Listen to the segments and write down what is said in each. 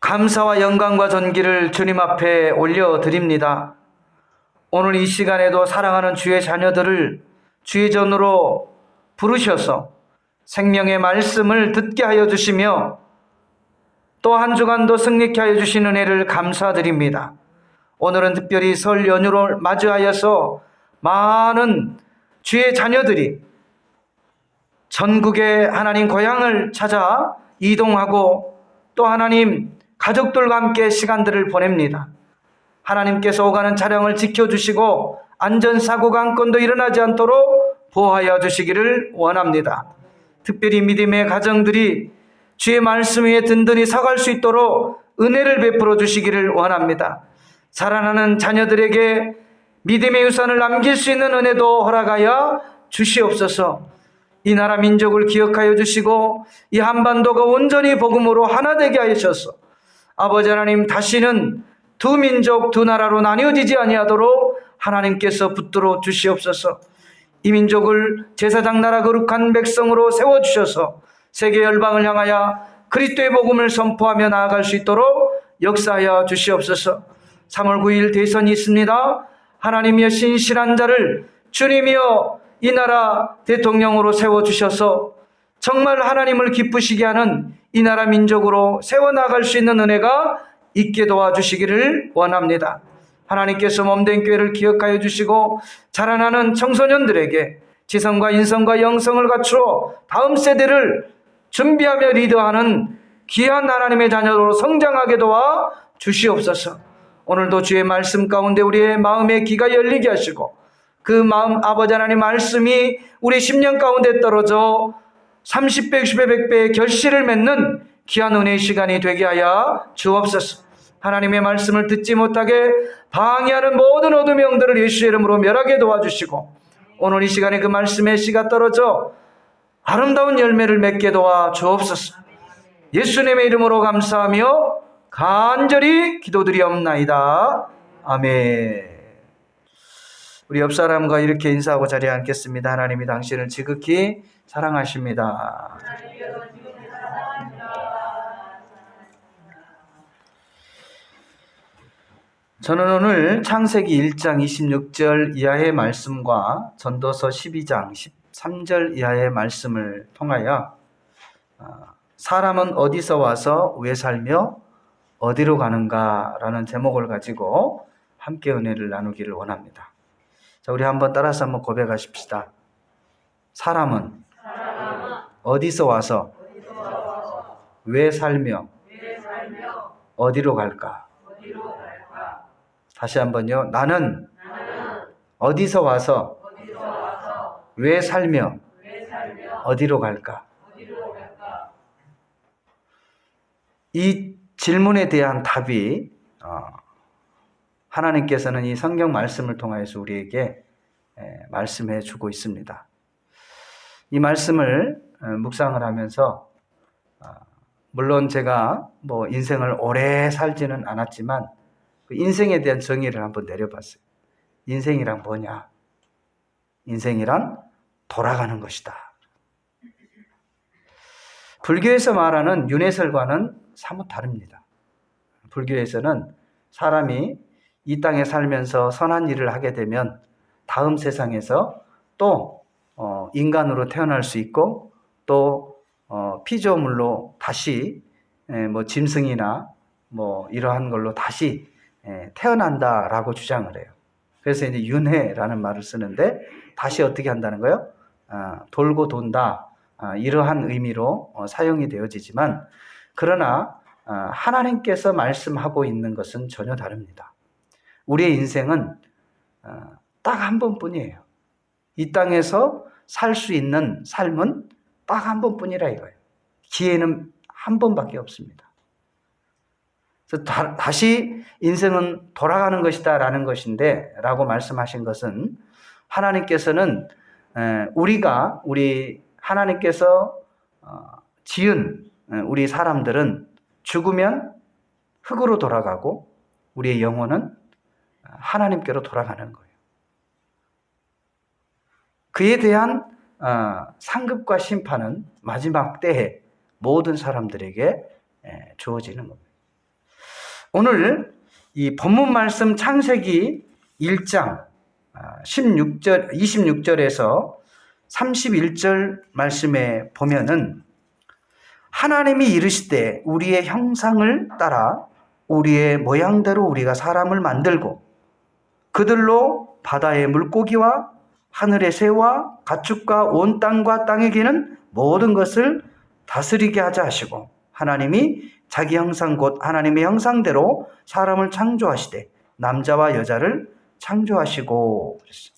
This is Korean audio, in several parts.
감사와 영광과 존귀를 주님 앞에 올려드립니다. 오늘 이 시간에도 사랑하는 주의 자녀들을 주의 전으로 부르셔서 생명의 말씀을 듣게 하여 주시며 또 한 주간도 승리케 하여 주신 은혜를 감사드립니다. 오늘은 특별히 설 연휴를 맞이하여서 많은 주의 자녀들이 전국의 하나님 고향을 찾아 이동하고 또 하나님 가족들과 함께 시간들을 보냅니다. 하나님께서 오가는 차량을 지켜주시고 안전사고가 한 건도 일어나지 않도록 보호하여 주시기를 원합니다. 특별히 믿음의 가정들이 주의 말씀 위에 든든히 서갈 수 있도록 은혜를 베풀어 주시기를 원합니다. 자라나는 자녀들에게 믿음의 유산을 남길 수 있는 은혜도 허락하여 주시옵소서. 이 나라 민족을 기억하여 주시고 이 한반도가 온전히 복음으로 하나 되게 하셔서 아버지 하나님 다시는 두 민족 두 나라로 나뉘어지지 아니하도록 하나님께서 붙들어 주시옵소서. 이 민족을 제사장 나라 거룩한 백성으로 세워주셔서 세계 열방을 향하여 그리스도의 복음을 선포하며 나아갈 수 있도록 역사하여 주시옵소서. 3월 9일 대선이 있습니다. 하나님이여 신실한 자를 주님이여 이 나라 대통령으로 세워주셔서 정말 하나님을 기쁘시게 하는 이 나라 민족으로 세워나갈 수 있는 은혜가 있게 도와주시기를 원합니다. 하나님께서 몸된 교회를 기억하여 주시고 자라나는 청소년들에게 지성과 인성과 영성을 갖추어 다음 세대를 준비하며 리더하는 귀한 하나님의 자녀로 성장하게 도와 주시옵소서. 오늘도 주의 말씀 가운데 우리의 마음의 귀가 열리게 하시고 그 마음 아버지 하나님 말씀이 우리 10년 가운데 떨어져 30배, 60배, 100배의 결실을 맺는 귀한 은혜의 시간이 되게 하여 주옵소서. 하나님의 말씀을 듣지 못하게 방해하는 모든 어둠의 영들을 예수의 이름으로 멸하게 도와주시고 오늘 이 시간에 그 말씀의 씨가 떨어져 아름다운 열매를 맺게 도와 주옵소서. 예수님의 이름으로 감사하며 간절히 기도드리옵나이다. 아멘. 우리 옆 사람과 이렇게 인사하고 자리에 앉겠습니다. 하나님이 당신을 지극히 사랑하십니다. 저는 오늘 창세기 1장 26절 이하의 말씀과 전도서 12장 13절 이하의 말씀을 통하여 사람은 어디서 와서 왜 살며 어디로 가는가 라는 제목을 가지고 함께 은혜를 나누기를 원합니다. 자, 우리 한번 따라서 한번 고백하십시다. 사람은 어디서 와서 왜 살며 어디로 갈까? 다시 한번요. 나는 어디서 와서 왜 살며 어디로 갈까? 이 질문에 대한 답이 하나님께서는 이 성경 말씀을 통해서 우리에게 말씀해 주고 있습니다. 이 말씀을 묵상을 하면서 물론 제가 뭐 인생을 오래 살지는 않았지만 그 인생에 대한 정의를 한번 내려봤어요. 인생이란 뭐냐? 인생이란 돌아가는 것이다. 불교에서 말하는 윤회설과는 사뭇 다릅니다. 불교에서는 사람이 이 땅에 살면서 선한 일을 하게 되면 다음 세상에서 또 인간으로 태어날 수 있고 또 피조물로 다시 뭐 짐승이나 뭐 이러한 걸로 다시 태어난다라고 주장을 해요. 그래서 이제 윤회라는 말을 쓰는데 다시 어떻게 한다는 거예요? 돌고 돈다 이러한 의미로 사용이 되어지지만 그러나 하나님께서 말씀하고 있는 것은 전혀 다릅니다. 우리의 인생은 딱 한 번뿐이에요. 이 땅에서 살 수 있는 삶은 딱 한 번뿐이라 이거예요. 기회는 한 번밖에 없습니다. 그래서 다시 인생은 돌아가는 것이다 라는 것인데 라고 말씀하신 것은 하나님께서는 우리 하나님께서 지은 우리 사람들은 죽으면 흙으로 돌아가고 우리의 영혼은 하나님께로 돌아가는 거예요. 그에 대한 상급과 심판은 마지막 때에 모든 사람들에게 주어지는 겁니다. 오늘 이 본문 말씀 창세기 1장 26절에서 31절 말씀에 보면은 하나님이 이르시되 우리의 형상을 따라 우리의 모양대로 우리가 사람을 만들고 그들로 바다의 물고기와 하늘의 새와 가축과 온 땅과 땅에 기는 모든 것을 다스리게 하자 하시고 하나님이 자기 형상 곧 하나님의 형상대로 사람을 창조하시되 남자와 여자를 창조하시고 그랬어요.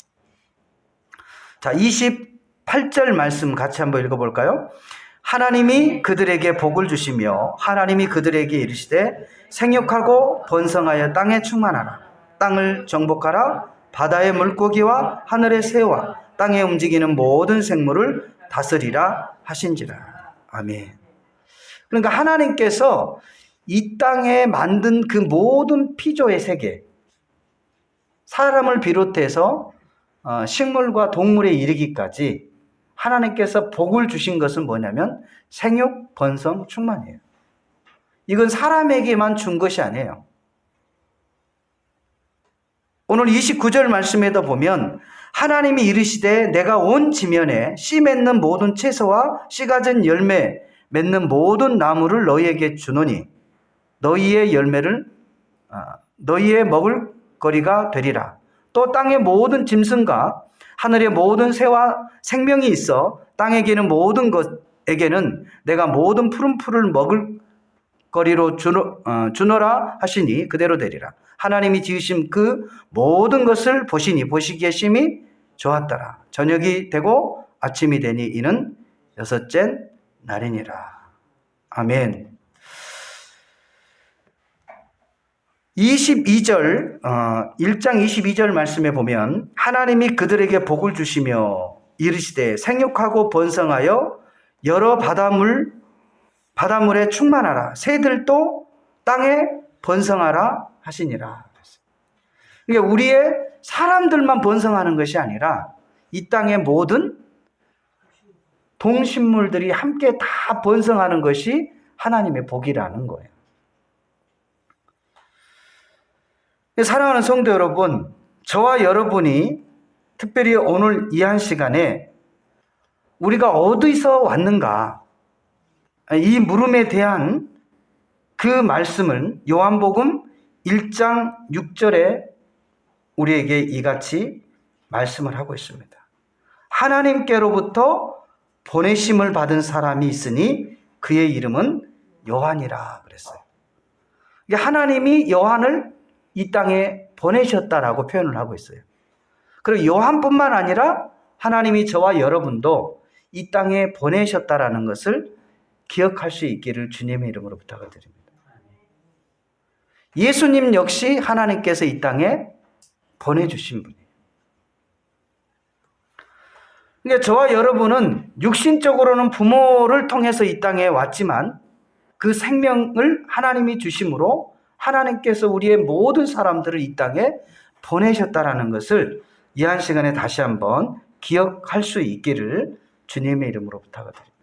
자, 28절 말씀 같이 한번 읽어볼까요? 하나님이 그들에게 복을 주시며 하나님이 그들에게 이르시되 생육하고 번성하여 땅에 충만하라. 땅을 정복하라. 바다의 물고기와 하늘의 새와 땅에 움직이는 모든 생물을 다스리라 하신지라. 아멘. 그러니까 하나님께서 이 땅에 만든 그 모든 피조의 세계, 사람을 비롯해서 식물과 동물에 이르기까지 하나님께서 복을 주신 것은 뭐냐면 생육, 번성, 충만이에요. 이건 사람에게만 준 것이 아니에요. 오늘 29절 말씀에도 보면 하나님이 이르시되 내가 온 지면에 씨 맺는 모든 채소와 씨 가진 열매 맺는 모든 나무를 너희에게 주노니 너희의 열매를 너희의 먹을 거리가 되리라. 또 땅의 모든 짐승과 하늘의 모든 새와 생명이 있어 땅에 기는 모든 것에게는 내가 모든 푸른 풀을 먹을 거리로 주노라 하시니 그대로 되리라. 하나님이 지으신 그 모든 것을 보시니 보시기에 심히 좋았더라. 저녁이 되고 아침이 되니 이는 여섯째 날이니라. 아멘. 1장 22절 말씀에 보면 하나님이 그들에게 복을 주시며 이르시되 생육하고 번성하여 여러 바닷물에 충만하라. 새들도 땅에 번성하라 하시니라. 그러니까 우리의 사람들만 번성하는 것이 아니라 이 땅의 모든 동식물들이 함께 다 번성하는 것이 하나님의 복이라는 거예요. 사랑하는 성도 여러분, 저와 여러분이 특별히 오늘 이 한 시간에 우리가 어디서 왔는가, 이 물음에 대한 그 말씀을 요한복음 1장 6절에 우리에게 이같이 말씀을 하고 있습니다. 하나님께로부터 보내심을 받은 사람이 있으니 그의 이름은 요한이라 그랬어요. 하나님이 요한을 이 땅에 보내셨다라고 표현을 하고 있어요. 그리고 요한뿐만 아니라 하나님이 저와 여러분도 이 땅에 보내셨다라는 것을 기억할 수 있기를 주님의 이름으로 부탁을 드립니다. 예수님 역시 하나님께서 이 땅에 보내주신 분이에요. 그러니까 저와 여러분은 육신적으로는 부모를 통해서 이 땅에 왔지만 그 생명을 하나님이 주심으로 하나님께서 우리의 모든 사람들을 이 땅에 보내셨다라는 것을 이 한 시간에 다시 한번 기억할 수 있기를 주님의 이름으로 부탁을 드립니다.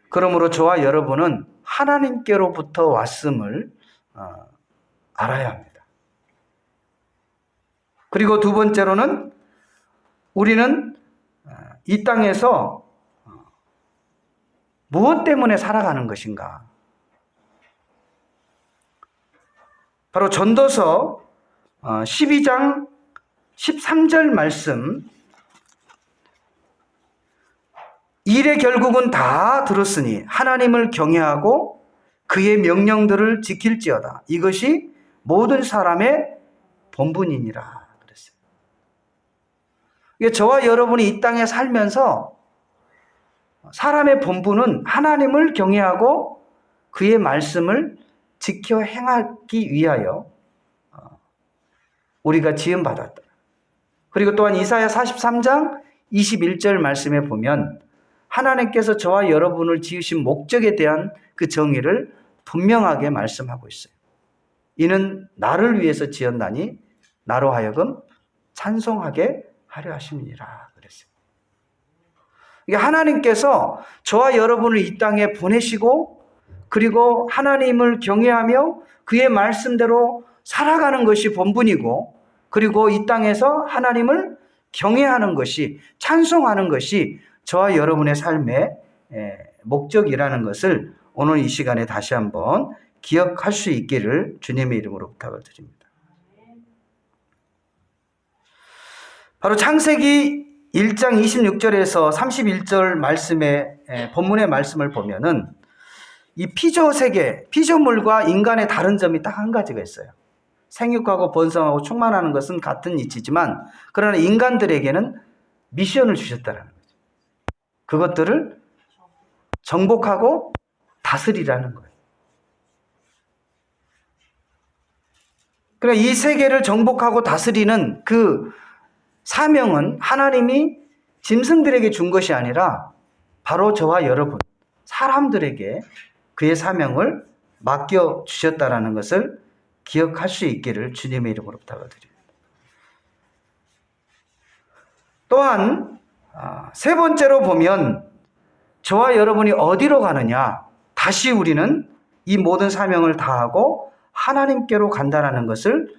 그러므로 저와 여러분은 하나님께로부터 왔음을 알아야 합니다. 그리고 두 번째로는 우리는 이 땅에서 무엇 때문에 살아가는 것인가? 바로 전도서 12장 13절 말씀, 일의 결국은 다 들었으니 하나님을 경외하고 그의 명령들을 지킬지어다. 이것이 모든 사람의 본분이니라 그랬어요. 저와 여러분이 이 땅에 살면서 사람의 본분은 하나님을 경외하고 그의 말씀을 지켜 행하기 위하여 우리가 지음받았다. 그리고 또한 이사야 43장 21절 말씀에 보면 하나님께서 저와 여러분을 지으신 목적에 대한 그 정의를 분명하게 말씀하고 있어요. 이는 나를 위해서 지었나니 나로 하여금 찬송하게 하려 하심이니라 그랬어요. 하나님께서 저와 여러분을 이 땅에 보내시고 그리고 하나님을 경외하며 그의 말씀대로 살아가는 것이 본분이고, 그리고 이 땅에서 하나님을 경외하는 것이, 찬송하는 것이 저와 여러분의 삶의 목적이라는 것을 오늘 이 시간에 다시 한번 기억할 수 있기를 주님의 이름으로 부탁을 드립니다. 바로 창세기 1장 26절에서 31절 말씀의 본문의 말씀을 보면은 이 피조세계, 피조물과 인간의 다른 점이 딱 한 가지가 있어요. 생육하고 번성하고 충만하는 것은 같은 이치지만, 그러나 인간들에게는 미션을 주셨다는 거죠. 그것들을 정복하고 다스리라는 거예요. 그러니까 이 세계를 정복하고 다스리는 그 사명은 하나님이 짐승들에게 준 것이 아니라 바로 저와 여러분, 사람들에게 그의 사명을 맡겨주셨다는 것을 기억할 수 있기를 주님의 이름으로 부탁을 드립니다. 또한 세 번째로 보면 저와 여러분이 어디로 가느냐, 다시 우리는 이 모든 사명을 다하고 하나님께로 간다는 것을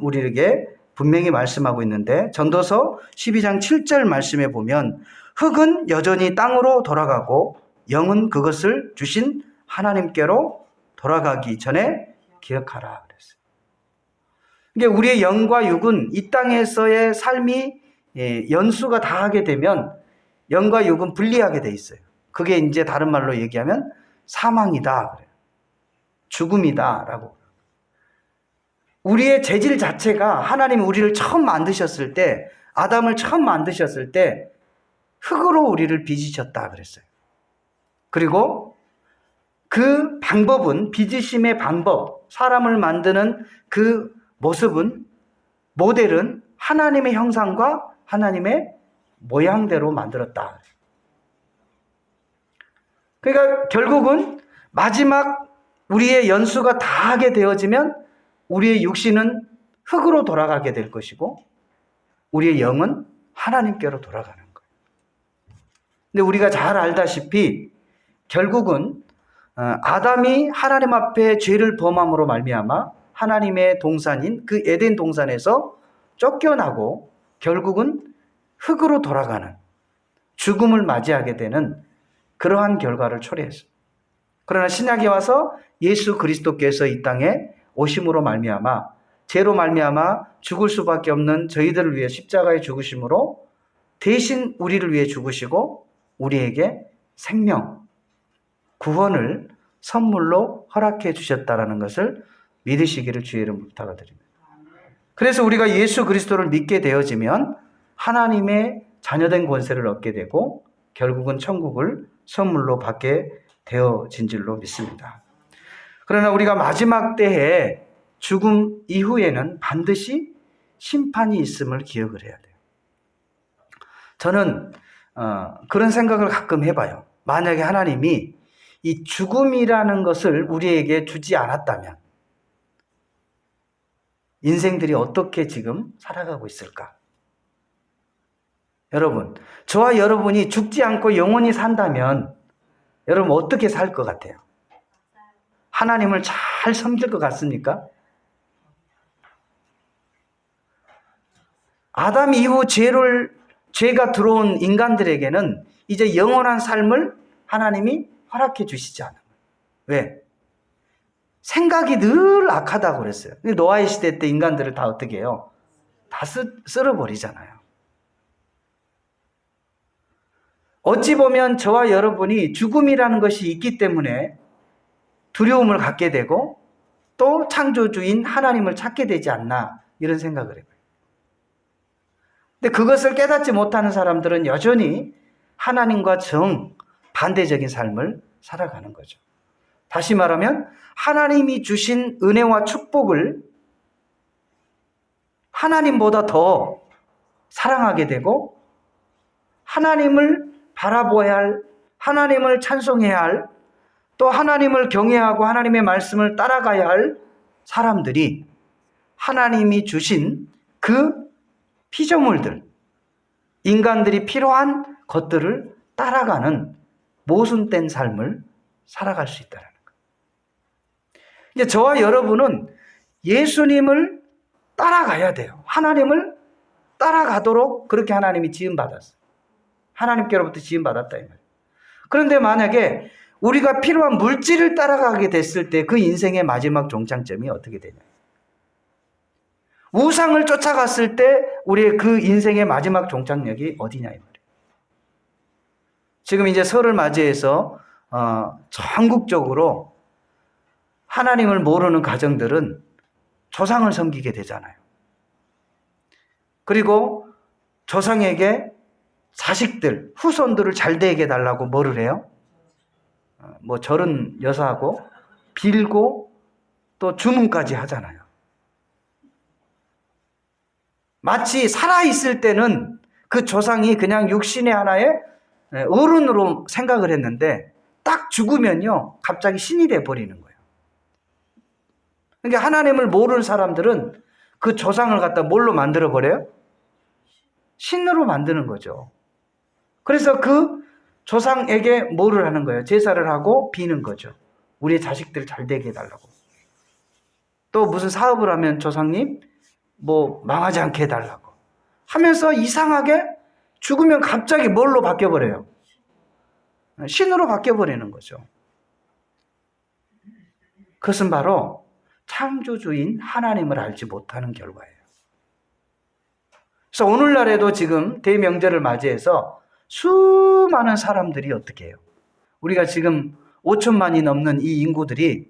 우리에게 분명히 말씀하고 있는데, 전도서 12장 7절 말씀에 보면 흙은 여전히 땅으로 돌아가고 영은 그것을 주신 하나님께로 돌아가기 전에 기억하라 그랬어요. 그러니까 우리의 영과 육은 이 땅에서의 삶이 연수가 다하게 되면 영과 육은 분리하게 돼 있어요. 그게 이제 다른 말로 얘기하면 사망이다 그래요. 죽음이다라고. 우리의 재질 자체가 하나님이 우리를 처음 만드셨을 때, 아담을 처음 만드셨을 때 흙으로 우리를 빚으셨다 그랬어요. 그리고 그 방법은, 빚으심의 방법, 사람을 만드는 그 모습은, 모델은 하나님의 형상과 하나님의 모양대로 만들었다. 그러니까 결국은 마지막 우리의 연수가 다하게 되어지면 우리의 육신은 흙으로 돌아가게 될 것이고 우리의 영은 하나님께로 돌아가는 거예요. 근데 우리가 잘 알다시피 결국은 아담이 하나님 앞에 죄를 범함으로 말미암아 하나님의 동산인 그 에덴 동산에서 쫓겨나고 결국은 흙으로 돌아가는, 죽음을 맞이하게 되는 그러한 결과를 초래했어요. 그러나 신약에 와서 예수 그리스도께서 이 땅에 오심으로 말미암아, 죄로 말미암아 죽을 수밖에 없는 저희들을 위해 십자가에 죽으심으로 대신 우리를 위해 죽으시고 우리에게 생명, 구원을 선물로 허락해 주셨다는 것을 믿으시기를 주의 이름으로 부탁을 드립니다. 그래서 우리가 예수 그리스도를 믿게 되어지면 하나님의 자녀된 권세를 얻게 되고 결국은 천국을 선물로 받게 되어진 줄로 믿습니다. 그러나 우리가 마지막 때에 죽음 이후에는 반드시 심판이 있음을 기억을 해야 돼요. 저는 그런 생각을 가끔 해봐요. 만약에 하나님이 이 죽음이라는 것을 우리에게 주지 않았다면 인생들이 어떻게 지금 살아가고 있을까? 여러분, 저와 여러분이 죽지 않고 영원히 산다면 여러분 어떻게 살 것 같아요? 하나님을 잘 섬길 것 같습니까? 아담 이후 죄가 들어온 인간들에게는 이제 영원한 삶을 하나님이 허락해 주시지 않아요. 왜? 생각이 늘 악하다고 그랬어요. 노아의 시대 때 인간들을 다 어떻게 해요? 다 쓸어버리잖아요. 어찌 보면 저와 여러분이 죽음이라는 것이 있기 때문에 두려움을 갖게 되고 또 창조주인 하나님을 찾게 되지 않나 이런 생각을 해요. 근데 그것을 깨닫지 못하는 사람들은 여전히 하나님과 반대적인 삶을 살아가는 거죠. 다시 말하면 하나님이 주신 은혜와 축복을 하나님보다 더 사랑하게 되고 하나님을 바라보아야 할, 하나님을 찬송해야 할, 또 하나님을 경외하고 하나님의 말씀을 따라가야 할 사람들이 하나님이 주신 그 피조물들, 인간들이 필요한 것들을 따라가는 모순된 삶을 살아갈 수 있다는 거예요. 이제 저와 여러분은 예수님을 따라가야 돼요. 하나님을 따라가도록 그렇게 하나님이 지음받았어요. 하나님께로부터 지음받았다 이 말이에요. 그런데 만약에 우리가 필요한 물질을 따라가게 됐을 때 그 인생의 마지막 종착점이 어떻게 되냐. 우상을 쫓아갔을 때 우리의 그 인생의 마지막 종착역이 어디냐 이 말이에요. 지금 이제 설을 맞이해서 전국적으로 하나님을 모르는 가정들은 조상을 섬기게 되잖아요. 그리고 조상에게 자식들, 후손들을 잘 되게 해달라고 뭐를 해요? 절은 여사하고 빌고 또 주문까지 하잖아요. 마치 살아있을 때는 그 조상이 그냥 육신의 하나의 어른으로 생각을 했는데 딱 죽으면요 갑자기 신이 돼버리는 거예요. 그러니까 하나님을 모르는 사람들은 그 조상을 갖다 뭘로 만들어버려요? 신으로 만드는 거죠. 그래서 그 조상에게 뭐를 하는 거예요? 제사를 하고 비는 거죠. 우리의 자식들 잘 되게 해달라고. 또 무슨 사업을 하면 조상님 망하지 않게 해달라고 하면서 이상하게 죽으면 갑자기 뭘로 바뀌어버려요? 신으로 바뀌어버리는 거죠. 그것은 바로 창조주인 하나님을 알지 못하는 결과예요. 그래서 오늘날에도 지금 대명절을 맞이해서 수많은 사람들이 어떻게 해요? 우리가 지금 5천만이 넘는 이 인구들이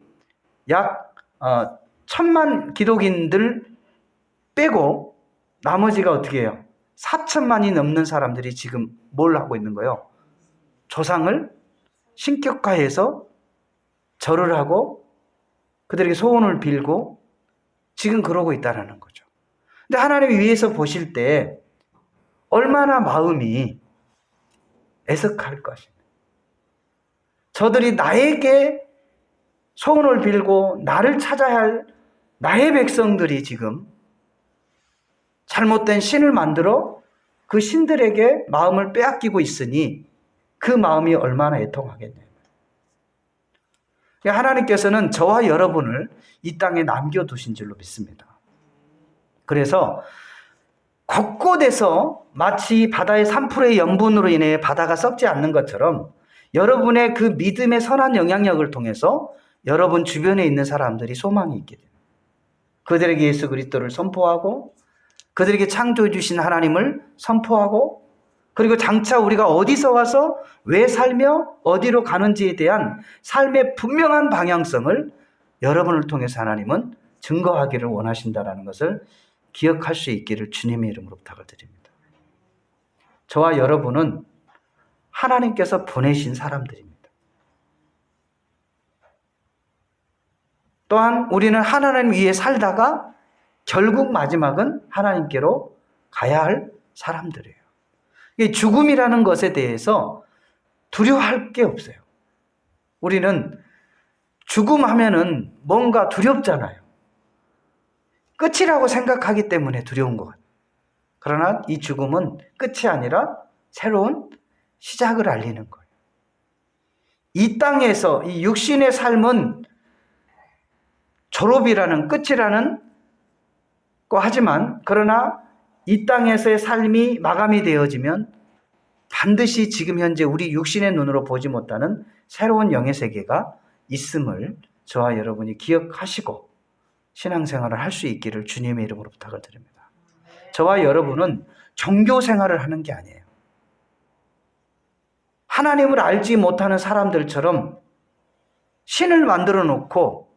약 1,000만 기독인들 빼고 나머지가 어떻게 해요? 4천만이 넘는 사람들이 지금 뭘 하고 있는 거예요? 조상을 신격화해서 절을 하고 그들에게 소원을 빌고 지금 그러고 있다는 거죠. 근데 하나님이 위에서 보실 때 얼마나 마음이 애석할 것입니다. 저들이 나에게 소원을 빌고 나를 찾아야 할 나의 백성들이 지금 잘못된 신을 만들어 그 신들에게 마음을 빼앗기고 있으니 그 마음이 얼마나 애통하겠냐요. 하나님께서는 저와 여러분을 이 땅에 남겨두신 줄로 믿습니다. 그래서 곳곳에서 마치 바다의 3%의 염분으로 인해 바다가 썩지 않는 것처럼 여러분의 그 믿음의 선한 영향력을 통해서 여러분 주변에 있는 사람들이 소망이 있게 됩니다. 그들에게 예수 그리스도를 선포하고 그들에게 창조해 주신 하나님을 선포하고 그리고 장차 우리가 어디서 와서 왜 살며 어디로 가는지에 대한 삶의 분명한 방향성을 여러분을 통해서 하나님은 증거하기를 원하신다는 것을 기억할 수 있기를 주님의 이름으로 부탁을 드립니다. 저와 여러분은 하나님께서 보내신 사람들입니다. 또한 우리는 하나님 위에 살다가 결국 마지막은 하나님께로 가야 할 사람들이에요. 이 죽음이라는 것에 대해서 두려워할 게 없어요. 우리는 죽음하면은 뭔가 두렵잖아요. 끝이라고 생각하기 때문에 두려운 것 같아요. 그러나 이 죽음은 끝이 아니라 새로운 시작을 알리는 거예요. 이 땅에서 이 육신의 삶은 졸업이라는 끝이라는 거 하지만 그러나 이 땅에서의 삶이 마감이 되어지면 반드시 지금 현재 우리 육신의 눈으로 보지 못하는 새로운 영의 세계가 있음을 저와 여러분이 기억하시고 신앙생활을 할 수 있기를 주님의 이름으로 부탁을 드립니다. 저와 여러분은 종교 생활을 하는 게 아니에요. 하나님을 알지 못하는 사람들처럼 신을 만들어 놓고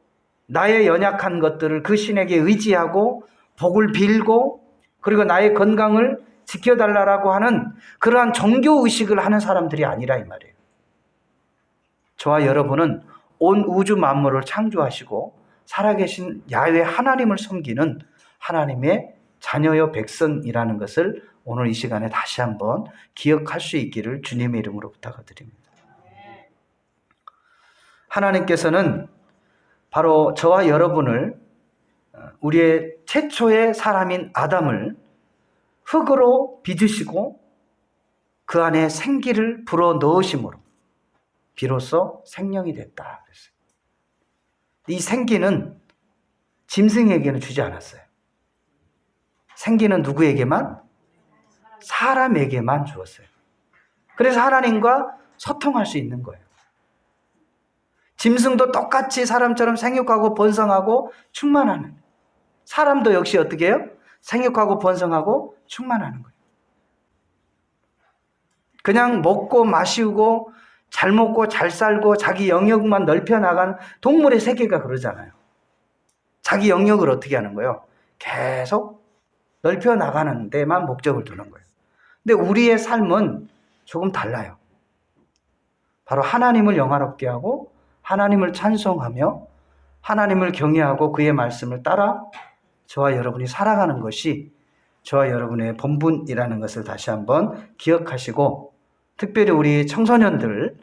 나의 연약한 것들을 그 신에게 의지하고 복을 빌고 그리고 나의 건강을 지켜달라고 하는 그러한 종교의식을 하는 사람들이 아니라 이 말이에요. 저와 여러분은 온 우주 만물을 창조하시고 살아계신 야훼 하나님을 섬기는 하나님의 자녀여 백성이라는 것을 오늘 이 시간에 다시 한번 기억할 수 있기를 주님의 이름으로 부탁을 드립니다. 하나님께서는 바로 저와 여러분을 우리의 최초의 사람인 아담을 흙으로 빚으시고 그 안에 생기를 불어 넣으심으로 비로소 생명이 됐다 그랬어요. 이 생기는 짐승에게는 주지 않았어요. 생기는 누구에게만? 사람에게만 주었어요. 그래서 하나님과 소통할 수 있는 거예요. 짐승도 똑같이 사람처럼 생육하고 번성하고 충만하는, 사람도 역시 어떻게 해요? 생육하고 번성하고 충만하는 거예요. 그냥 먹고 마시고 잘 먹고 잘 살고 자기 영역만 넓혀 나가는 동물의 세계가 그러잖아요. 자기 영역을 어떻게 하는 거예요? 계속 넓혀 나가는 데만 목적을 두는 거예요. 근데 우리의 삶은 조금 달라요. 바로 하나님을 영화롭게 하고 하나님을 찬송하며 하나님을 경외하고 그의 말씀을 따라 저와 여러분이 살아가는 것이 저와 여러분의 본분이라는 것을 다시 한번 기억하시고, 특별히 우리 청소년들,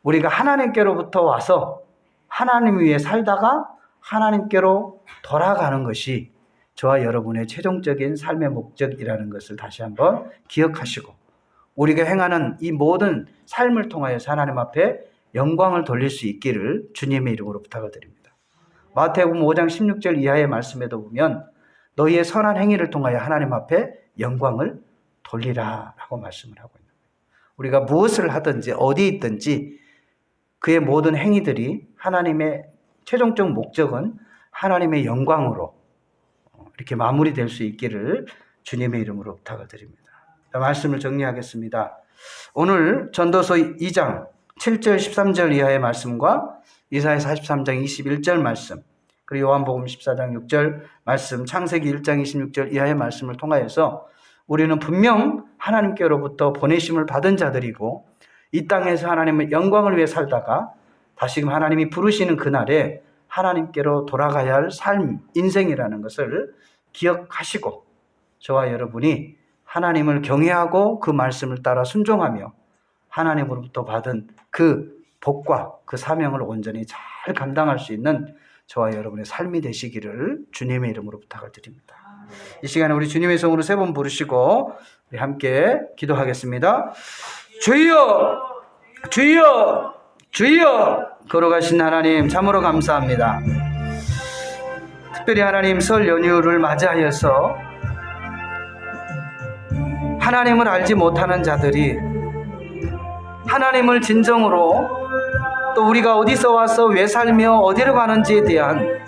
우리가 하나님께로부터 와서 하나님 위에 살다가 하나님께로 돌아가는 것이 저와 여러분의 최종적인 삶의 목적이라는 것을 다시 한번 기억하시고, 우리가 행하는 이 모든 삶을 통하여서 하나님 앞에 영광을 돌릴 수 있기를 주님의 이름으로 부탁을 드립니다. 마태복음 5장 16절 이하의 말씀에도 보면 너희의 선한 행위를 통하여 하나님 앞에 영광을 돌리라 라고 말씀을 하고 있는 거예요. 우리가 무엇을 하든지 어디 있든지 그의 모든 행위들이 하나님의 최종적 목적은 하나님의 영광으로 이렇게 마무리될 수 있기를 주님의 이름으로 부탁을 드립니다. 말씀을 정리하겠습니다. 오늘 전도서 2장 7절 13절 이하의 말씀과 이사야 43장 21절 말씀, 그리고 요한복음 14장 6절 말씀, 창세기 1장 26절 이하의 말씀을 통하여서 우리는 분명 하나님께로부터 보내심을 받은 자들이고 이 땅에서 하나님의 영광을 위해 살다가 다시금 하나님이 부르시는 그날에 하나님께로 돌아가야 할 삶, 인생이라는 것을 기억하시고 저와 여러분이 하나님을 경외하고 그 말씀을 따라 순종하며 하나님으로부터 받은 그 복과 그 사명을 온전히 잘 감당할 수 있는 저와 여러분의 삶이 되시기를 주님의 이름으로 부탁을 드립니다. 이 시간에 우리 주님의 성으로 세 번 부르시고 우리 함께 기도하겠습니다. 주여, 주여, 주여. 걸어가신 하나님 참으로 감사합니다. 특별히 하나님 설 연휴를 맞이하여서 하나님을 알지 못하는 자들이 하나님을 진정으로, 또 우리가 어디서 와서 왜 살며 어디로 가는지에 대한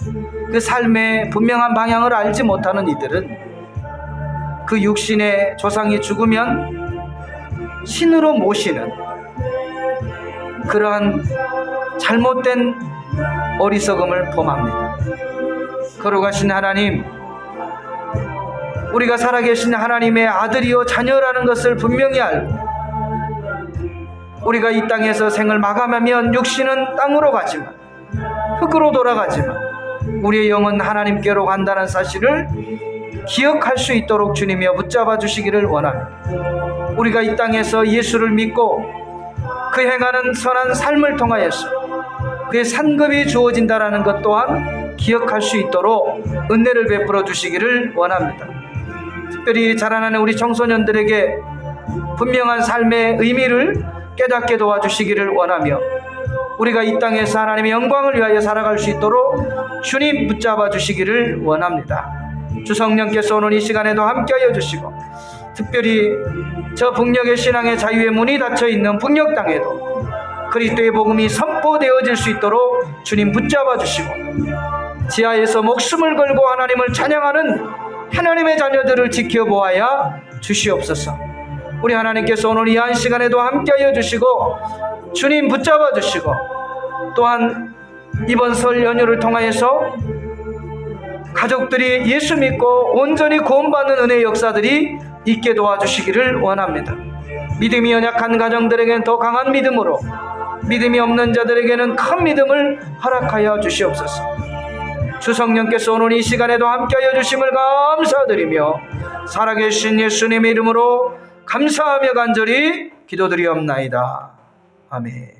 그 삶의 분명한 방향을 알지 못하는 이들은 그 육신의 조상이 죽으면 신으로 모시는 그러한 잘못된 어리석음을 범합니다. 걸어가신 하나님, 우리가 살아계신 하나님의 아들이요 자녀라는 것을 분명히 알고 우리가 이 땅에서 생을 마감하면 육신은 땅으로 가지만 흙으로 돌아가지만 우리의 영은 하나님께로 간다는 사실을 기억할 수 있도록 주님이여 붙잡아 주시기를 원합니다. 우리가 이 땅에서 예수를 믿고 그 행하는 선한 삶을 통하여서 그의 상급이 주어진다는 것 또한 기억할 수 있도록 은혜를 베풀어 주시기를 원합니다. 특별히 자라나는 우리 청소년들에게 분명한 삶의 의미를 깨닫게 도와주시기를 원하며 우리가 이 땅에서 하나님의 영광을 위하여 살아갈 수 있도록 주님 붙잡아 주시기를 원합니다. 주 성령께서 오늘 이 시간에도 함께하여 주시고 특별히 저 북녘의 신앙의 자유의 문이 닫혀있는 북녘 땅에도 그리스도의 복음이 선포되어질 수 있도록 주님 붙잡아 주시고 지하에서 목숨을 걸고 하나님을 찬양하는 하나님의 자녀들을 지켜보아야 주시옵소서. 우리 하나님께서 오늘 이 한 시간에도 함께하여 주시고 주님 붙잡아 주시고 또한 이번 설 연휴를 통하여서 가족들이 예수 믿고 온전히 구원받는 은혜의 역사들이 있게 도와주시기를 원합니다. 믿음이 연약한 가정들에게는 더 강한 믿음으로, 믿음이 없는 자들에게는 큰 믿음을 허락하여 주시옵소서. 주 성령께서 오늘 이 시간에도 함께하여 주심을 감사드리며 살아계신 예수님의 이름으로 감사하며 간절히 기도드리옵나이다. 아멘.